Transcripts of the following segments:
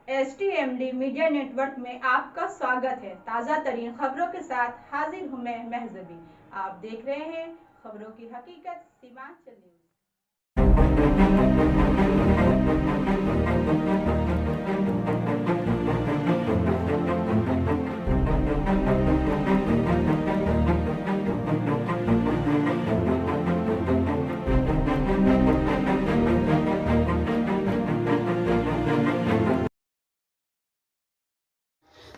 STMD media network में आपका स्वागत है। ताज़ा तरीन खबरों के साथ हाजिर हूँ मैं महजबी। आप देख रहे हैं खबरों की हकीकत सीमांचल न्यूज।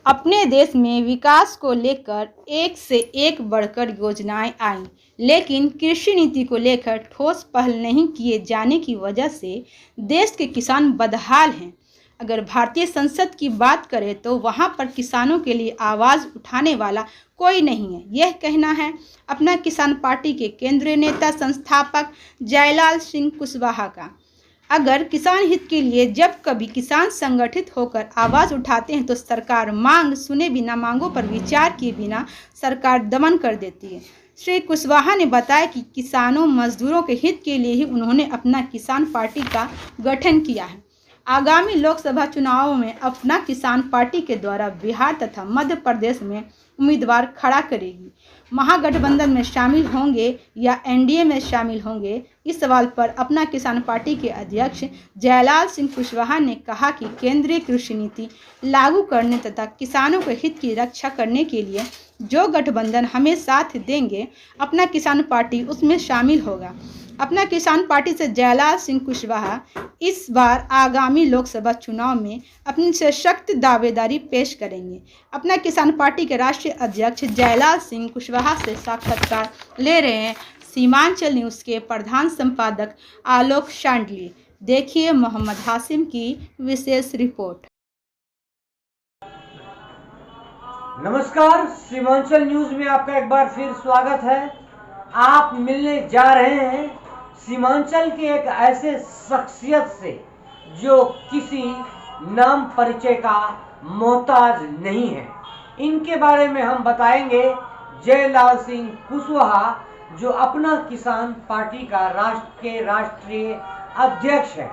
अपने देश में विकास को लेकर एक से एक बढ़कर योजनाएं आईं, लेकिन कृषि नीति को लेकर ठोस पहल नहीं किए जाने की वजह से देश के किसान बदहाल हैं। अगर भारतीय संसद की बात करें तो वहां पर किसानों के लिए आवाज़ उठाने वाला कोई नहीं है। यह कहना है अपना किसान पार्टी के केंद्रीय नेता संस्थापक जयलाल सिंह कुशवाहा का। अगर किसान हित के लिए जब कभी किसान संगठित होकर आवाज़ उठाते हैं तो सरकार मांग सुने बिना, मांगों पर विचार किए बिना सरकार दमन कर देती है। श्री कुशवाहा ने बताया कि किसानों मजदूरों के हित के लिए ही उन्होंने अपना किसान पार्टी का गठन किया है। आगामी लोकसभा चुनावों में अपना किसान पार्टी के द्वारा बिहार तथा मध्य प्रदेश में उम्मीदवार खड़ा करेगी। महागठबंधन में शामिल होंगे या एनडीए में शामिल होंगे, इस सवाल पर अपना किसान पार्टी के अध्यक्ष जयलाल सिंह कुशवाहा ने कहा कि केंद्रीय कृषि नीति लागू करने तथा किसानों के हित की रक्षा करने के लिए जो गठबंधन हमें साथ देंगे, अपना किसान पार्टी उसमें शामिल होगा। अपना किसान पार्टी से जयलाल सिंह कुशवाहा इस बार आगामी लोकसभा चुनाव में अपनी सशक्त दावेदारी पेश करेंगे। अपना किसान पार्टी के राष्ट्रीय अध्यक्ष जयलाल सिंह कुशवाहा से साक्षात्कार ले रहे हैं सीमांचल न्यूज़ के प्रधान संपादक आलोक शांडली। देखिए मोहम्मद हासिम की विशेष रिपोर्ट। नमस्कार, सीमांचल न्यूज में आपका एक बार फिर स्वागत है। आप मिलने जा रहे हैं सीमांचल के एक ऐसे शख्सियत से जो किसी नाम परिचय का मोहताज नहीं है। इनके बारे में हम बताएंगे जयलाल सिंह कुशवाहा, जो अपना किसान पार्टी का राष्ट्रीय अध्यक्ष है।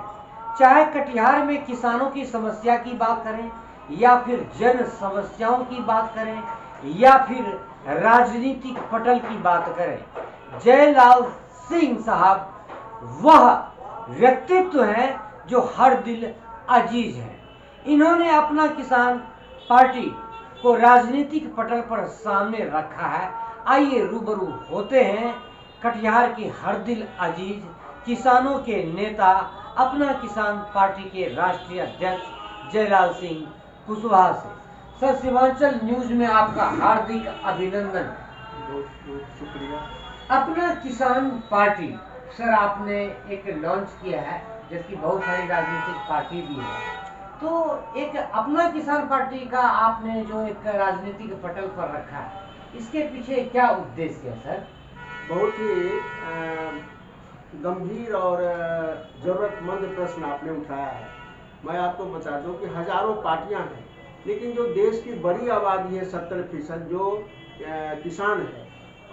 चाहे कटिहार में किसानों की समस्या की बात करें या फिर जन समस्याओं की बात करें या फिर राजनीतिक पटल की बात करें, जयलाल सिंह साहब वह व्यक्तित्व है जो हर दिल अजीज है। इन्होंने अपना किसान पार्टी को राजनीतिक पटल पर सामने रखा है। आइए रूबरू होते हैं कटिहार के हर दिल अजीज किसानों के नेता, अपना किसान पार्टी के राष्ट्रीय अध्यक्ष जयलाल सिंह कुशवाहा से। सर, सीमांचल न्यूज में आपका हार्दिक अभिनंदन। बहुत शुक्रिया। अपना किसान पार्टी सर आपने एक लॉन्च किया है, जिसकी बहुत सारी राजनीतिक पार्टी भी है, तो एक अपना किसान पार्टी का आपने जो एक राजनीतिक पटल पर रखा है, इसके पीछे क्या उद्देश्य है सर? बहुत ही गंभीर और ज़रूरतमंद प्रश्न आपने उठाया है। मैं आपको बता दूं कि हजारों पार्टियां हैं, लेकिन जो देश की बड़ी आबादी है 70% जो किसान है,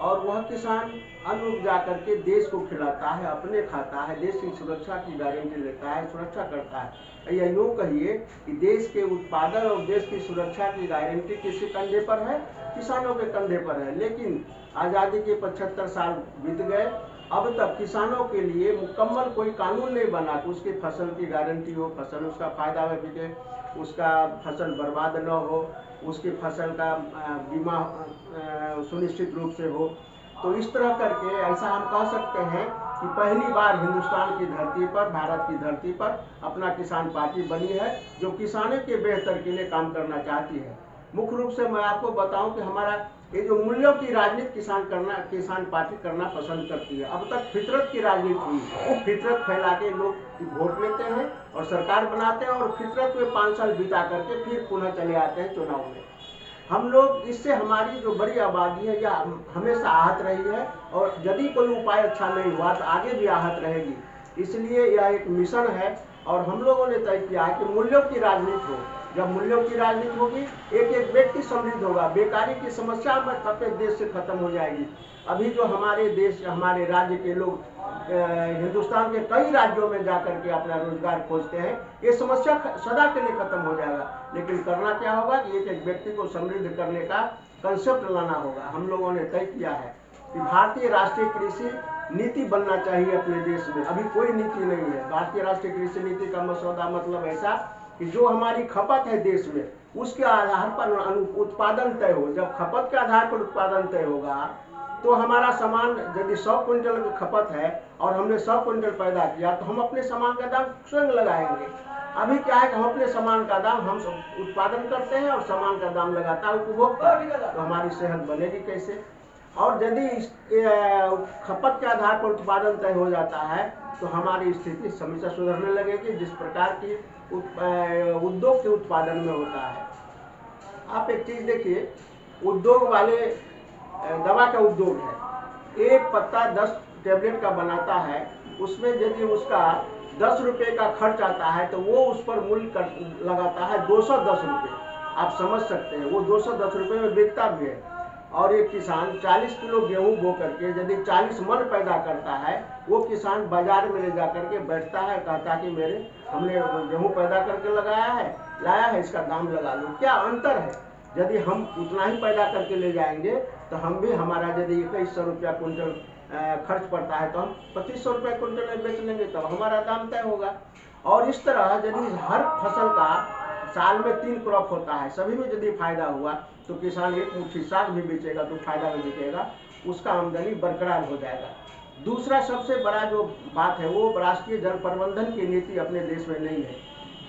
और वह किसान अन्न उपजा करके देश को खिलाता है, अपने खाता है, देश की सुरक्षा की गारंटी लेता है, सुरक्षा करता है। या यूँ कहिए कि देश के उत्पादन और देश की सुरक्षा की गारंटी किसके कंधे पर है? किसानों के कंधे पर है। लेकिन आज़ादी के 75 साल बीत गए, अब तक किसानों के लिए मुकम्मल कोई कानून नहीं बना कि उसकी फसल की गारंटी हो, फसल उसका फायदा में बिके, उसका फसल बर्बाद न हो, उसकी फसल का बीमा सुनिश्चित रूप से हो। तो इस तरह करके ऐसा हम कह सकते हैं कि पहली बार हिंदुस्तान की धरती पर, भारत की धरती पर अपना किसान पार्टी बनी है, जो किसानों के बेहतर के लिए काम करना चाहती है। मुख्य रूप से मैं आपको बताऊं कि हमारा ये जो मूल्यों की राजनीति किसान पार्टी करना पसंद करती है। अब तक फितरत की राजनीति हुई, वो फितरत फैला के लोग वोट लेते हैं और सरकार बनाते हैं, और फितरत में 5 साल बिता करके फिर पुनः चले आते हैं चुनाव में। हम लोग इससे हमारी जो बड़ी आबादी है यह हमेशा आहत रही है, और यदि कोई उपाय अच्छा नहीं हुआ तो आगे भी आहत रहेगी। इसलिए यह एक मिशन है और हम लोगों ने तय किया है कि मूल्यों की राजनीति हो। जब मूल्यों की राजनीति होगी, एक एक व्यक्ति समृद्ध होगा, बेकारी की समस्या अपने देश से खत्म हो जाएगी। अभी जो हमारे देश, हमारे राज्य के लोग हिंदुस्तान के कई राज्यों में जाकर के अपना रोजगार खोजते हैं, ये समस्या सदा के लिए खत्म हो जाएगा। लेकिन करना क्या होगा कि एक एक व्यक्ति को समृद्ध करने का कंसेप्ट लाना होगा। हम लोगों ने तय किया है कि भारतीय राष्ट्रीय कृषि नीति बनना चाहिए अपने देश में। अभी कोई नीति नहीं है। भारतीय राष्ट्रीय कृषि नीति का मसौदा मतलब ऐसा कि जो हमारी खपत है देश में, उसके आधार पर उत्पादन तय हो। जब खपत के आधार पर उत्पादन तय होगा तो हमारा सामान यदि 100 क्विंटल की खपत है और हमने 100 क्विंटल पैदा किया तो हम अपने सामान का दाम स्वयं लगाएंगे। अभी क्या है कि हम अपने सामान का दाम हम उत्पादन करते हैं और सामान का दाम लगाता है उपभोक्ता, तो हमारी सेहत बनेगी कैसे। और यदि खपत के आधार पर उत्पादन तय हो जाता है तो हमारी स्थिति हमेशा सुधरने लगेगी, जिस प्रकार की उद्योग के उत्पादन में होता है। आप एक चीज देखिए, उद्योग वाले दवा का उद्योग है, एक पत्ता 10 टेबलेट का बनाता है, उसमें यदि उसका 10 रुपये का खर्च आता है तो वो उस पर मूल्य लगाता है 210 रुपये। आप समझ सकते हैं, वो 210 रुपये में बिकता भी है। और एक किसान 40 किलो गेहूं बो करके यदि 40 मन पैदा करता है, वो किसान बाजार में ले जा करके बैठता है, कहता कि हमने गेहूं पैदा करके लाया है, इसका दाम लगा लो। क्या अंतर है? यदि हम उतना ही पैदा करके ले जाएंगे तो हम भी, हमारा यदि 2100 रुपया कुंटल खर्च पड़ता है तो हम 2500 रुपया कुंटल में बेच लेंगे, तब हमारा दाम तय होगा। और इस तरह यदि हर फसल का साल में 3 क्रॉप होता है, सभी में यदि फायदा हुआ तो किसान एक मुट्ठी साग भी बेचेगा तो फायदा में बिकेगा, उसका आमदनी बरकरार हो जाएगा। दूसरा सबसे बड़ा जो बात है वो राष्ट्रीय जल प्रबंधन की नीति अपने देश में नहीं है।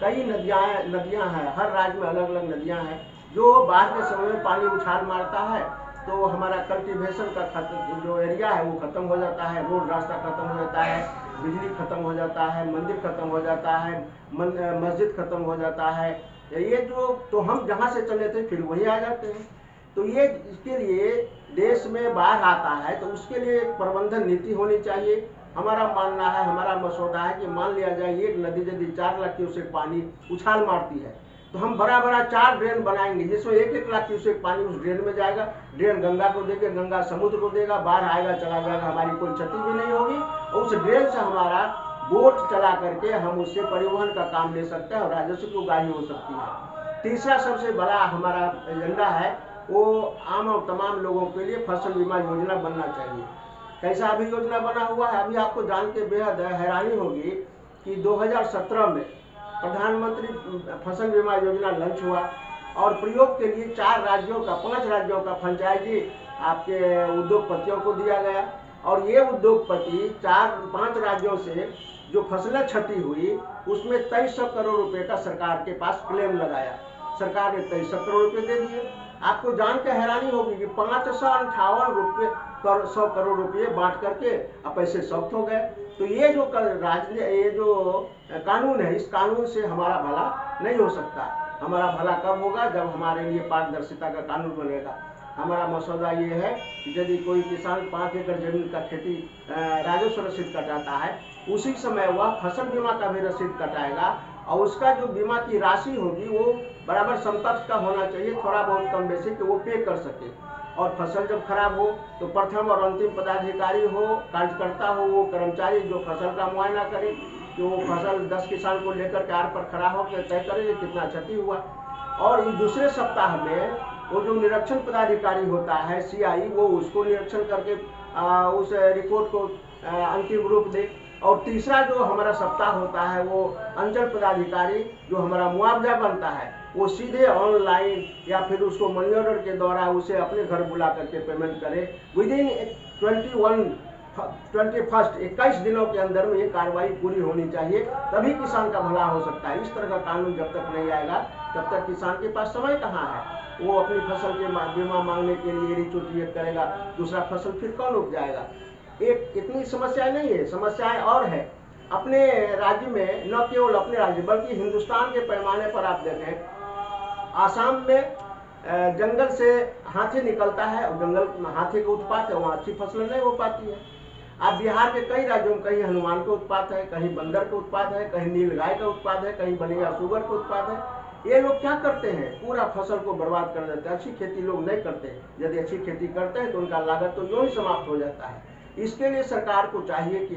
कई नदियाँ हैं, हर राज्य में अलग अलग नदियाँ हैं, जो बाढ़ के समय में पानी उछाल मारता है तो हमारा कल्टीवेशन का जो एरिया है वो खत्म हो जाता है, रोड रास्ता खत्म हो जाता है, बिजली खत्म हो जाता है, मंदिर खत्म हो जाता है, मस्जिद खत्म हो जाता है। ये जो तो हम जहाँ से चले थे फिर वही आ जाते हैं। तो ये इसके लिए देश में बाढ़ आता है तो उसके लिए एक प्रबंधन नीति होनी चाहिए। हमारा मानना है, हमारा मसौदा है कि मान लिया जाए एक नदी यदि 4 लाख क्यूसेक पानी उछाल मारती है तो हम बड़ा 4 ड्रेन बनाएंगे जिसमें 1-1 लाख क्यूसेक पानी उस ड्रेन में जाएगा। ड्रेन गंगा को देगा, गंगा समुद्र को देगा, बाढ़ आएगा चला जाएगा, हमारी कोई क्षति भी नहीं होगी। और उस ड्रेन से हमारा बोट चला करके हम उससे परिवहन का काम ले सकते हैं और राजस्व की उगाही हो सकती है। तीसरा सबसे बड़ा हमारा एजेंडा है वो आम और तमाम लोगों के लिए फसल बीमा योजना बनना चाहिए। कैसा अभी योजना बना हुआ है, अभी आपको जान के बेहद हैरानी होगी कि 2017 में प्रधानमंत्री फसल बीमा योजना लॉन्च हुआ और प्रयोग के लिए 5 राज्यों का फ्रेंचाइजी आपके उद्योगपतियों को दिया गया। और ये उद्योगपति 4-5 राज्यों से जो फसलें क्षति हुई उसमें 2300 करोड़ रुपए का सरकार के पास क्लेम लगाया। सरकार ने 2300 करोड़ रुपए दे दिए। आपको जान के हैरानी होगी कि 558 करोड़ रुपए बांट करके पैसे सख्त हो गए। तो ये जो कानून है, इस कानून से हमारा भला नहीं हो सकता। हमारा भला कब होगा? जब हमारे लिए पारदर्शिता का कानून बनेगा। हमारा मसौदा ये है कि यदि कोई किसान 5 एकड़ जमीन का खेती राजस्व रसीद कटाता है, उसी समय वह फसल बीमा का भी रसीद कटाएगा और उसका जो बीमा की राशि होगी वो बराबर समकक्ष का होना चाहिए, थोड़ा बहुत कम बेसी कि वो पे कर सके। और फसल जब खराब हो तो प्रथम और अंतिम पदाधिकारी हो, कार्यकर्ता हो, वो कर्मचारी जो फसल का मुआयना करे कि वो फसल 10 किसान को लेकर के आर पर खड़ा होकर तय करे कि कितना क्षति हुआ। और इस दूसरे सप्ताह में वो जो निरीक्षण पदाधिकारी होता है CI, वो उसको निरीक्षण करके उस रिपोर्ट को अंतिम रूप दे। और तीसरा जो हमारा सप्ताह होता है वो अंचल पदाधिकारी जो हमारा मुआवजा बनता है वो सीधे ऑनलाइन या फिर उसको मनी ऑर्डर के द्वारा उसे अपने घर बुला करके पेमेंट करे। विदिन 21 दिनों के अंदर में ये कार्रवाई पूरी होनी चाहिए, तभी किसान का भला हो सकता है। इस तरह का कानून जब तक नहीं आएगा तब तक किसान के पास समय कहाँ है। वो अपनी फसल के बीमा मांगने के लिए रिचोटियत करेगा, दूसरा फसल फिर कौन उपजाएगा। एक इतनी समस्याएं नहीं है, समस्याएं और है अपने राज्य में, न केवल अपने राज्य बल्कि हिंदुस्तान के पैमाने पर आप देखें, आसाम में जंगल से हाथी निकलता है और जंगल हाथी का उत्पात है, वहाँ अच्छी फसलें नहीं हो पाती है। आप बिहार के कई राज्यों में कहीं हनुमान का उत्पात है, कहीं बंदर का उत्पात है, कहीं नीलगाय का उत्पात है, कहीं बनिया सुअर का उत्पात है। ये लोग क्या करते हैं, पूरा फसल को बर्बाद कर देते हैं। अच्छी खेती लोग नहीं करते। यदि अच्छी खेती करते हैं तो उनका लागत तो यूं ही समाप्त हो जाता है। इसके लिए सरकार को चाहिए कि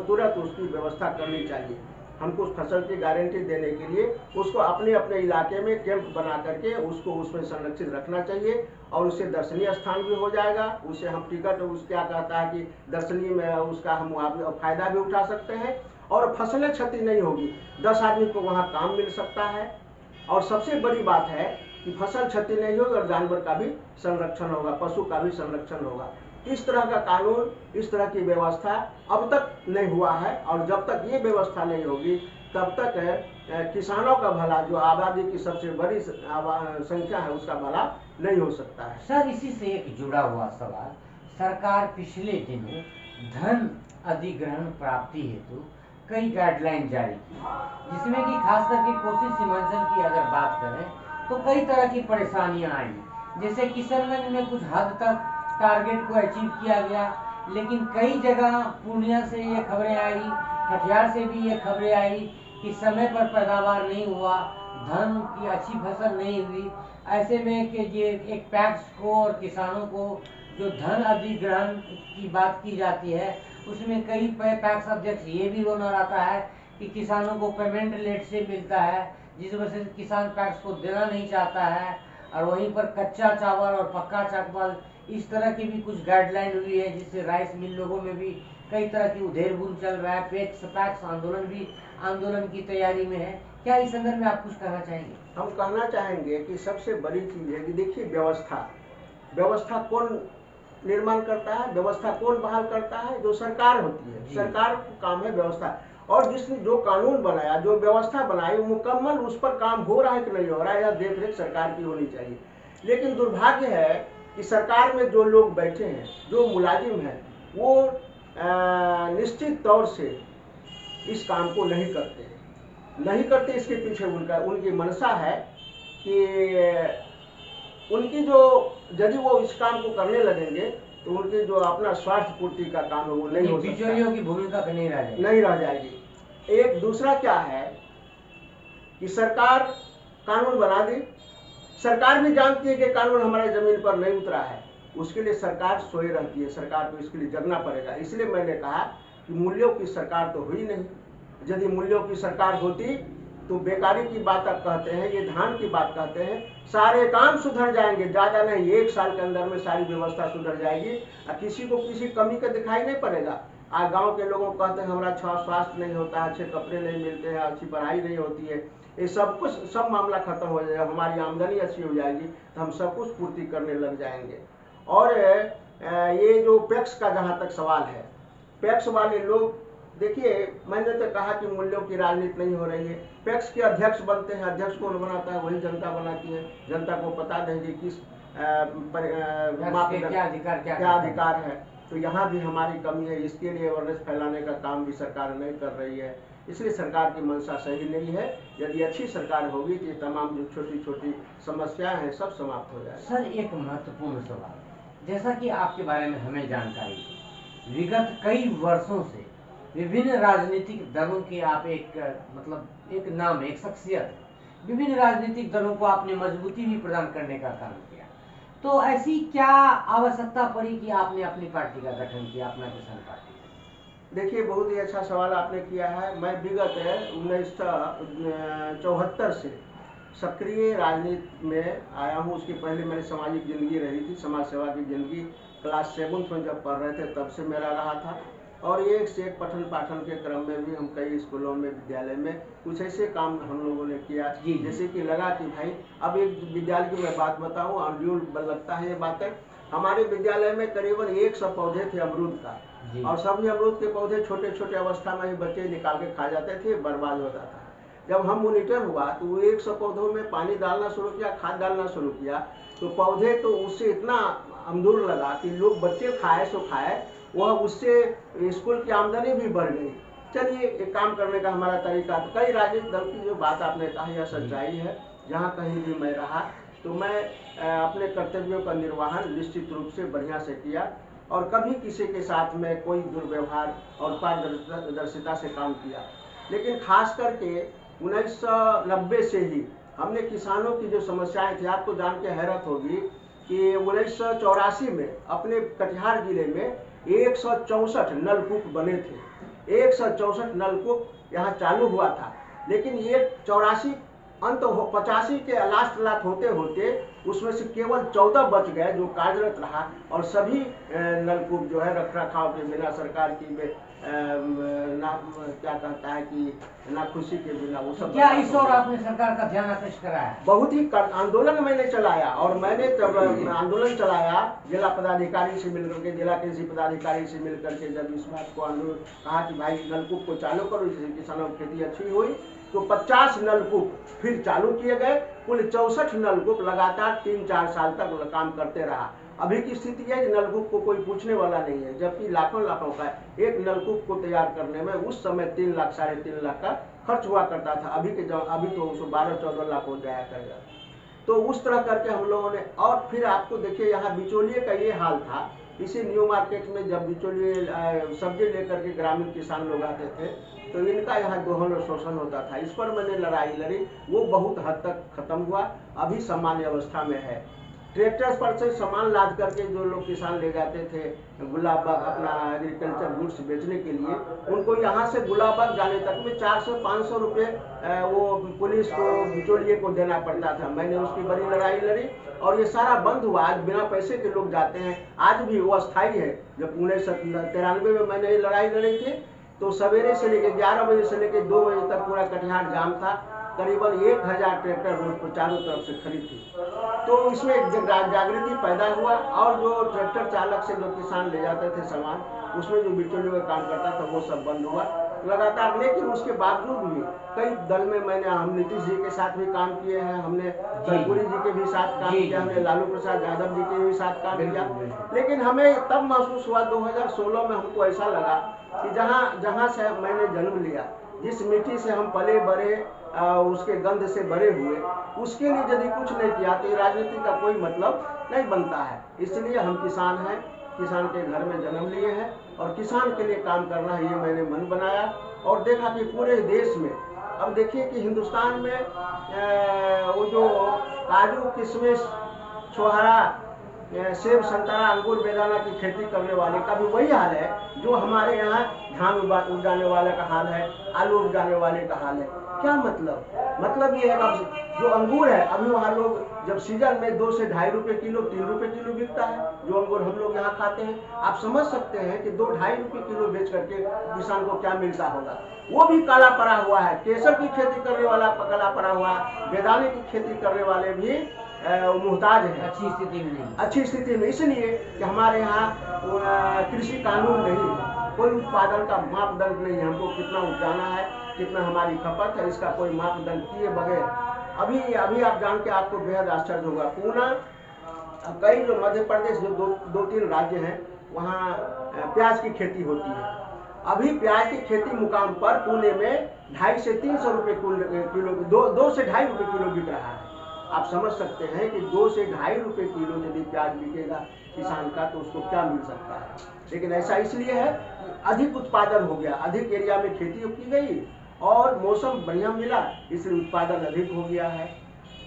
तुरंत उसकी व्यवस्था करनी चाहिए। हमको उस फसल की गारंटी देने के लिए उसको अपने अपने इलाके में कैंप बना करके उसको उसमें संरक्षित रखना चाहिए और उससे दर्शनीय स्थान भी हो जाएगा। उसे हम टिकट उस क्या कहता है कि दर्शनीय में उसका हम फायदा भी उठा सकते हैं और फसलें क्षति नहीं होगी। 10 आदमी को वहाँ काम मिल सकता है और सबसे बड़ी बात है कि फसल क्षति नहीं होगी और जानवर का भी संरक्षण होगा, पशु का भी संरक्षण होगा। इस तरह का कानून, इस तरह की व्यवस्था अब तक नहीं हुआ है और जब तक ये व्यवस्था नहीं होगी तब तक किसानों का भला, जो आबादी की सबसे बड़ी संख्या है, उसका भला नहीं हो सकता है। सर, इसी से एक जुड़ा हुआ सवाल, सरकार पिछले दिनों धन अधिग्रहण प्राप्ति हेतु कई गाइडलाइन जारी की, जिसमें कि खास करके कोसी सीमांचल की अगर बात करें तो कई तरह की परेशानियां आई। जैसे किशनगंज में कुछ हद तक टारगेट को अचीव किया गया, लेकिन कई जगह पूर्णिया से ये खबरें आई, कटिहार से भी ये खबरें आई कि समय पर पैदावार नहीं हुआ, धन की अच्छी फसल नहीं हुई। ऐसे में कि ये एक पैक्स को और किसानों को जो धन अधिग्रहण की बात की जाती है उसमें कई पैक्स अध्यक्ष ये भी रोना आता है कि किसानों को पेमेंट लेट से मिलता है, जिस वजह से किसान पैक्स को देना नहीं चाहता है। और वहीं पर कच्चा चावल और पक्का चावल, इस तरह की भी कुछ गाइडलाइन हुई है, जिससे राइस मिल लोगों में भी कई तरह की उधेड़ बुन चल रहा है। पैक्स आंदोलन की तैयारी में है। क्या इस संदर्भ में आप कुछ कहना चाहेंगे? हम कहना चाहेंगे कि सबसे बड़ी चीज है कि देखिए, व्यवस्था कौन निर्माण करता है, व्यवस्था कौन बहाल करता है? जो सरकार होती है। सरकार का काम है व्यवस्था, और जिसने जो कानून बनाया, जो व्यवस्था बनाई, मुकम्मल उस पर काम हो रहा है कि नहीं हो रहा है, यह देख रेख सरकार की होनी चाहिए। लेकिन दुर्भाग्य है कि सरकार में जो लोग बैठे हैं, जो मुलाजिम हैं, वो निश्चित तौर से इस काम को नहीं करते। इसके पीछे उनकी मंशा है कि उनकी जो, यदि वो इस काम को करने लगेंगे तो उनकी जो अपना स्वार्थ पूर्ति का काम है वो नहीं हो सकता, बिचौलियों की भूमिका नहीं रह जाएगी। एक दूसरा क्या है कि सरकार कानून बना दी, सरकार भी जानती है कि कानून हमारे जमीन पर नहीं उतरा है, उसके लिए सरकार सोए रहती है। सरकार को इसके लिए जगना पड़ेगा। इसलिए मैंने कहा कि मूल्यों की सरकार तो हुई नहीं। यदि मूल्यों की सरकार होती तो बेकारी की बात आप कहते हैं, ये धान की बात कहते हैं, सारे काम सुधर जाएंगे। ज़्यादा नहीं, 1 साल के अंदर में सारी व्यवस्था सुधर जाएगी और किसी को किसी कमी का दिखाई नहीं पड़ेगा। आज गांव के लोगों को कहते हैं हमारा अच्छा स्वास्थ्य नहीं होता, अच्छे कपड़े नहीं मिलते हैं, अच्छी पढ़ाई नहीं होती है, ये सब कुछ, सब मामला खत्म हो जाएगा। हमारी आमदनी अच्छी हो जाएगी तो हम सब कुछ पूर्ति करने लग जाएंगे। और ये जो पैक्स का जहाँ तक सवाल है, पैक्स वाले लोग, देखिए मैंने तो कहा कि मूल्यों की राजनीति नहीं हो रही है। पैक्स के अध्यक्ष बनते हैं, अध्यक्ष कौन बनाता है? वही जनता बनाती है। जनता को पता नहीं कि किस क्या अधिकार है। तो यहाँ भी हमारी कमी है। इसके लिए अवेयरनेस फैलाने का काम भी सरकार नहीं कर रही है। इसलिए सरकार की मंशा सही नहीं है। यदि अच्छी सरकार होगी तो ये तमाम जो छोटी छोटी समस्याएं हैं सब समाप्त हो जाएगा। सर, एक महत्वपूर्ण सवाल, जैसा कि आपके बारे में हमें जानकारी है, विगत कई वर्षों से विभिन्न राजनीतिक दलों के आप एक नाम, एक शख्सियत, विभिन्न राजनीतिक दलों को आपने मजबूती भी प्रदान करने का काम किया। तो ऐसी क्या आवश्यकता पड़ी कि आपने अपनी पार्टी का गठन किया, अपना किसान पार्टी? देखिए, बहुत ही अच्छा सवाल आपने किया है। मैं विगत 1974 से सक्रिय राजनीति में आया हूँ। उसके पहले मेरी सामाजिक जिंदगी रही थी, समाज सेवा की जिंदगी। क्लास 7th में जब पढ़ रहे थे तब से मेरा रहा था। और एक से एक पठन पाठन के क्रम में भी हम कई स्कूलों में, विद्यालय में कुछ ऐसे काम हम लोगों ने किया, जैसे कि लगा कि भाई, अब एक विद्यालय की मैं बात बताऊं, अनूल लगता है ये बातें। हमारे विद्यालय में करीबन 100 पौधे थे अमरूद का, और सभी अमरूद के पौधे छोटे छोटे अवस्था में ही बच्चे निकाल के खा जाते थे, बर्बाद होता था। जब हम मॉनिटर हुआ तो वो 100 पौधों में पानी डालना शुरू किया, खाद डालना शुरू किया, तो पौधे तो उससे इतना अमरूद लगा कि लोग, बच्चे खाए सो खाए, वह उससे स्कूल की आमदनी भी बढ़ गई। चलिए, एक काम करने का हमारा तरीका, तो कई राजनीतिक दल की जो बात आपने कहा यह सच्चाई है। जहाँ कहीं भी मैं रहा तो मैं अपने कर्तव्यों का निर्वहन निश्चित रूप से बढ़िया से किया। और कभी किसी के साथ में कोई दुर्व्यवहार और पारदर्शिता से काम किया। लेकिन खास करके 1990 से ही हमने किसानों की जो समस्याएं थी, आपको जान के हैरत होगी कि 1984 में अपने कटिहार जिले में 164 नलकूप बने थे। 164 नलकूप यहाँ चालू हुआ था, लेकिन ये 84 अंत 85 के लास्ट होते होते उसमें से केवल 14 बच गए जो कार्यरत रहा, और सभी नलकूप जो है रख रखाव के बिना, सरकार की ना क्या कहता है कि ना खुशी के बिना, वो सब। क्या इस और आपने सरकार का ध्यान आकृष्ट कराया? बहुत ही आंदोलन मैंने चलाया, और मैंने जब आंदोलन चलाया जिला पदाधिकारी से मिलकर के, जिला कृषि पदाधिकारी से मिलकर के, जब इस बात को आंदोलन कहा कि भाई नलकूप को चालू करो जिससे किसानों की खेती अच्छी हुई, तो 50 नलकूप फिर चालू किए गए। कुल 64 नलकूप लगातार 3-4 साल तक काम करते रहा। अभी की स्थिति है कि नलकूप को कोई पूछने वाला नहीं है, जबकि लाखों का एक नलकूप को तैयार करने में उस समय 3 लाख 3.5 लाख का खर्च हुआ करता था। अभी तो 12-14 लाख हो जाया करेगा। तो उस तरह करके हम लोगों ने, और फिर आपको देखिए यहाँ बिचौलिए का ये हाल था। इसी न्यू मार्केट में जब बिचौलिए सब्जी लेकर के ग्रामीण किसान लोग आते थे, तो इनका यहाँ दोहन और शोषण होता था। इस पर मैंने लड़ाई लड़ी, वो बहुत हद तक खत्म हुआ, अभी सामान्य अवस्था में है। ट्रैक्टर्स पर से सामान लाद करके जो लोग किसान ले जाते थे गुलाबबाग अपना एग्रीकल्चर गुड्स बेचने के लिए, उनको यहाँ से गुलाबबाग जाने तक में 400-500 रुपये वो पुलिस को, बिचौलिए को देना पड़ता था। मैंने उसकी बड़ी लड़ाई लड़ी और ये सारा बंद हुआ। आज बिना पैसे के लोग जाते हैं, आज भी वो अस्थायी है। जब 1993 में मैंने ये लड़ाई लड़ी थी, तो सवेरे से लेकर 11 बजे से लेकर 2 बजे तक पूरा कटिहार जाम था। करीबन 1000 ट्रैक्टर रोड पर चारों तरफ से खड़ी थी। तो इसमें जागृति पैदा हुआ, और जो ट्रैक्टर चालक से जो किसान ले जाते थे सामान, उसमें जो बिचौलियों का काम करता था वो सब बंद हुआ लगातार। लेकिन उसके बावजूद भी कई दल में हम नीतीश जी के साथ भी काम किए हैं, हमने कर्पूरी जी के भी साथ काम किया, हमने लालू प्रसाद यादव जी के भी साथ काम किया। लेकिन हमें तब महसूस हुआ 2016 में, हमको ऐसा लगा कि जहाँ से मैंने जन्म लिया, जिस मिट्टी से हम पले बड़े, उसके गंध से बड़े हुए, उसके लिए यदि कुछ नहीं किया तो राजनीति का कोई मतलब नहीं बनता है। इसलिए हम किसान हैं, किसान के घर में जन्म लिए हैं, और किसान के लिए काम करना है, ये मैंने मन बनाया। और देखा कि पूरे देश में, अब देखिए कि हिंदुस्तान में वो जो काजू, किशमिश, छोहरा, सेब, संतरा, अंगूर, बेदाना की खेती करने वाले का भी वही हाल है जो हमारे यहाँ धान उगाने वाले का हाल है, आलू उगाने वाले का हाल है। क्या मतलब ये है कि जो अंगूर है, अभी वहाँ लोग जब सीजन में 2 से 2.5 रुपये किलो, 3 रुपये किलो बिकता है जो अंगूर हम लोग यहाँ खाते हैं। आप समझ सकते हैं कि 2-2.5 रुपये किलो बेच करके किसान को क्या मिलता होगा। वो भी काला पड़ा हुआ है। केसर की खेती करने वाला काला पड़ा हुआ है, बेदाने की खेती करने वाले भी मुहताज है, अच्छी स्थिति में। इसलिए कि हमारे यहाँ कृषि कानून नहीं है, कोई उत्पादन का मापदंड नहीं है, हमको कितना उपजाना है, कितना हमारी खपत है, इसका कोई मापदंड किए बगैर अभी आप जान के आपको बेहद आश्चर्य होगा, पूना, कई जो मध्य प्रदेश जो 2-3 राज्य हैं, वहाँ प्याज की खेती होती है। अभी प्याज की खेती मुकाम पर पुणे में 250 से 300 रुपये किलो, 2 से 2.5 रुपये किलो बिक रहा है। आप समझ सकते हैं कि 2 से 2.5 रुपये किलो यदि प्याज बिकेगा किसान का, तो उसको क्या मिल सकता है। लेकिन ऐसा इसलिए है कि अधिक उत्पादन हो गया, अधिक एरिया में खेती की गई और मौसम बढ़िया मिला, इसलिए उत्पादन अधिक हो गया है।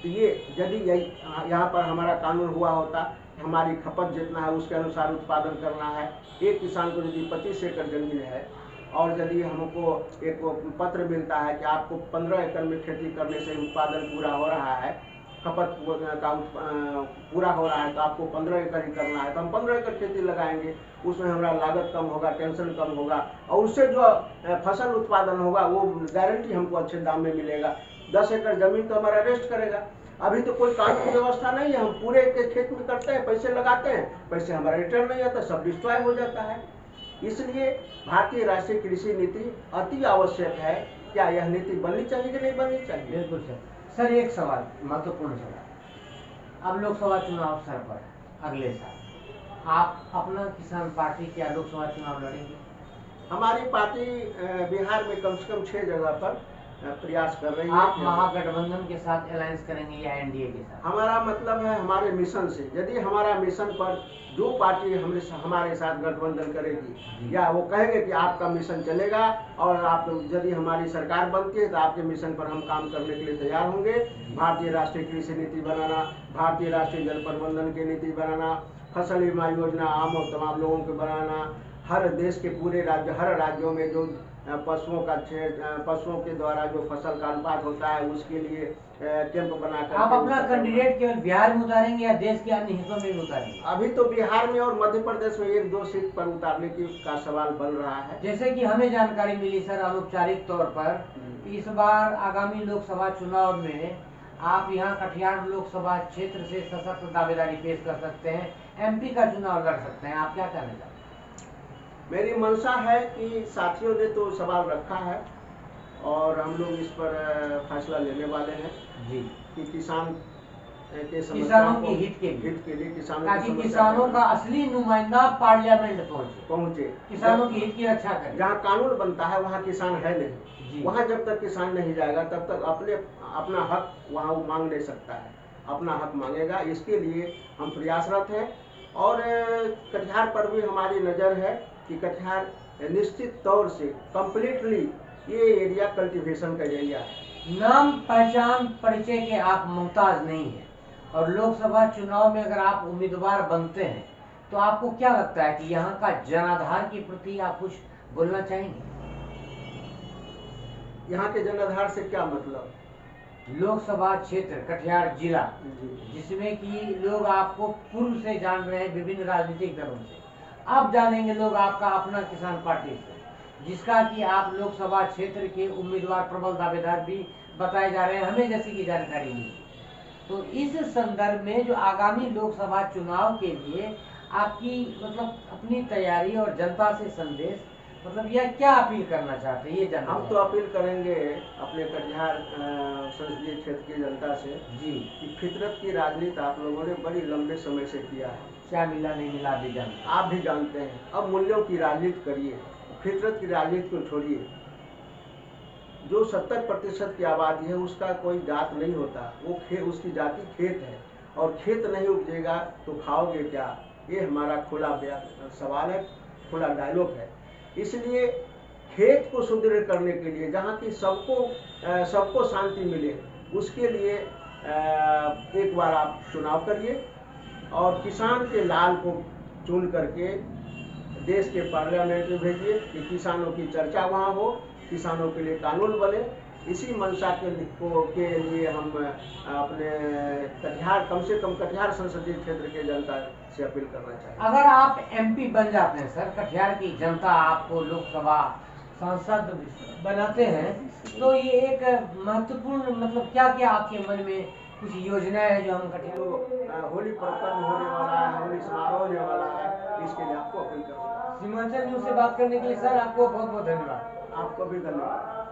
तो ये यदि यहाँ पर हमारा कानून हुआ होता, हमारी खपत जितना है उसके अनुसार उत्पादन करना है। एक किसान को यदि 25 एकड़ जमीन है और यदि हमको एक पत्र मिलता है कि आपको 15 एकड़ में खेती करने से उत्पादन पूरा हो रहा है, खपत का पूरा हो रहा है, तो आपको 15 एकड़ ही करना है, तो हम 15 एकड़ खेती लगाएंगे। उसमें हमारा लागत कम होगा, टेंशन कम होगा, और उससे जो फसल उत्पादन होगा वो गारंटी हमको अच्छे दाम में मिलेगा। 10 एकड़ जमीन तो हमारा रेस्ट करेगा। अभी तो कोई कानून व्यवस्था नहीं है, हम पूरे के खेत में करते हैं, पैसे लगाते हैं, पैसे हमारा रिटर्न नहीं आता, सब डिस्ट्रॉय हो जाता है। इसलिए भारतीय राष्ट्रीय कृषि नीति अति आवश्यक है। क्या यह नीति बननी चाहिए कि नहीं बननी चाहिए? बिल्कुल सर, एक सवाल, महत्वपूर्ण सवाल। अब लोकसभा चुनाव सर पर अगले साल, आप अपना किसान पार्टी क्या लोकसभा चुनाव लड़ेंगे? हमारी पार्टी बिहार में कम से कम 6 जगह पर प्रयास कर रही है। आप महागठबंधन के साथ अलायंस करेंगे या एनडीए के साथ? हमारा मतलब है हमारे मिशन से, यदि हमारा मिशन पर जो पार्टी हमारे साथ गठबंधन करेगी या वो कहेंगे कि आपका मिशन चलेगा और आप यदि हमारी सरकार बनती है तो आपके मिशन पर हम काम करने के लिए तैयार होंगे। भारतीय राष्ट्रीय कृषि नीति बनाना, भारतीय राष्ट्रीय जल प्रबंधन की नीति बनाना, फसल बीमा योजना आम और तमाम लोगों को बनाना, हर देश के पूरे हर राज्यों में जो पशुओं के द्वारा जो फसल का अनुपात होता है उसके लिए कैंप बनाकर। आप अपना कैंडिडेट केवल बिहार में उतारेंगे या देश के अन्य हिस्सों में भी उतारेंगे? अभी तो बिहार में और मध्य प्रदेश में 1-2 सीट पर उतारने का सवाल बन रहा है। जैसे कि हमें जानकारी मिली सर अनौपचारिक तौर पर, इस बार आगामी लोकसभा चुनाव में आप यहाँ कटिहार लोकसभा क्षेत्र से सशक्त दावेदारी पेश कर सकते हैं, एमपी का चुनाव लड़ सकते हैं। आप क्या कहना चाहते हैं? मेरी मंशा है कि साथियों ने तो सवाल रखा है और हम लोग इस पर फैसला लेने वाले हैं जी कि किसानों के हित के लिए ताकि किसानों का असली नुमाइंदा पार्लियामेंट पहुंचे, किसानों की हित की रक्षा करे। जहाँ कानून बनता है वहाँ किसान है नहीं, वहाँ जब तक किसान नहीं जाएगा तब तक अपना हक वहाँ मांग नहीं सकता है, अपना हक मांगेगा। इसके लिए हम प्रयासरत हैं और कटिहार पर भी हमारी नज़र है कि कटिहार निश्चित तौर से कंप्लीटली ये एरिया कल्टीवेशन का एरिया है। नाम पहचान परिचय के आप मुमताज नहीं हैं और लोकसभा चुनाव में अगर आप उम्मीदवार बनते हैं तो आपको क्या लगता है कि यहाँ का जनाधार के प्रति आप कुछ बोलना चाहेंगे? यहाँ के जनाधार से क्या मतलब? लोकसभा क्षेत्र कटिहार जिला जिसमें कि लोग आपको पूर्व से जान रहे हैं विभिन्न राजनीतिक दलों से, अब जानेंगे लोग आपका अपना किसान पार्टी से, जिसका कि आप लोकसभा क्षेत्र के उम्मीदवार प्रबल दावेदार भी बताए जा रहे हैं, हमें जैसी की जानकारी मिली। तो इस संदर्भ में जो आगामी लोकसभा चुनाव के लिए आपकी मतलब अपनी तैयारी और जनता से संदेश मतलब यह क्या अपील करना चाहते हैं ये जानना? हम तो अपील करेंगे अपने कटिहार संसदीय क्षेत्र की जनता से जी कि फितरत की राजनीति आप लोगों ने बड़ी लंबे समय से किया है, क्या मिला नहीं मिला भी जानते, आप भी जानते हैं। अब मूल्यों की राजनीति करिए, फितरत की राजनीति को छोड़िए। जो 70% की आबादी है उसका कोई जात नहीं होता, वो उसकी जाति खेत है और खेत नहीं उपजेगा तो खाओगे क्या? ये हमारा खुला सवाल है, खुला डायलॉग है। इसलिए खेत को सुदृढ़ करने के लिए जहाँ की सबको शांति मिले उसके लिए एक बार आप चुनाव करिए और किसान के लाल को चुन करके देश के पार्लियामेंट में भेजिए कि किसानों की चर्चा वहाँ हो, किसानों के लिए कानून बने। इसी मंशा के लिए हम अपने कटिहार कम से कम कटिहार संसदीय क्षेत्र के जनता से अपील करना चाहिए। अगर आप एमपी बन जाते हैं सर, कटिहार की जनता आपको लोकसभा सांसद बनाते हैं तो ये एक महत्वपूर्ण मतलब क्या क्या आपके मन में कुछ योजनाएं है जो हम कटिहार होली पर्व होने वाला है, होली समारोह होने वाला है, इसके लिए आपको अपील करूँगा। सीमांचल न्यूज से बात करने के लिए सर आपको बहुत बहुत धन्यवाद। आपको भी धन्यवाद।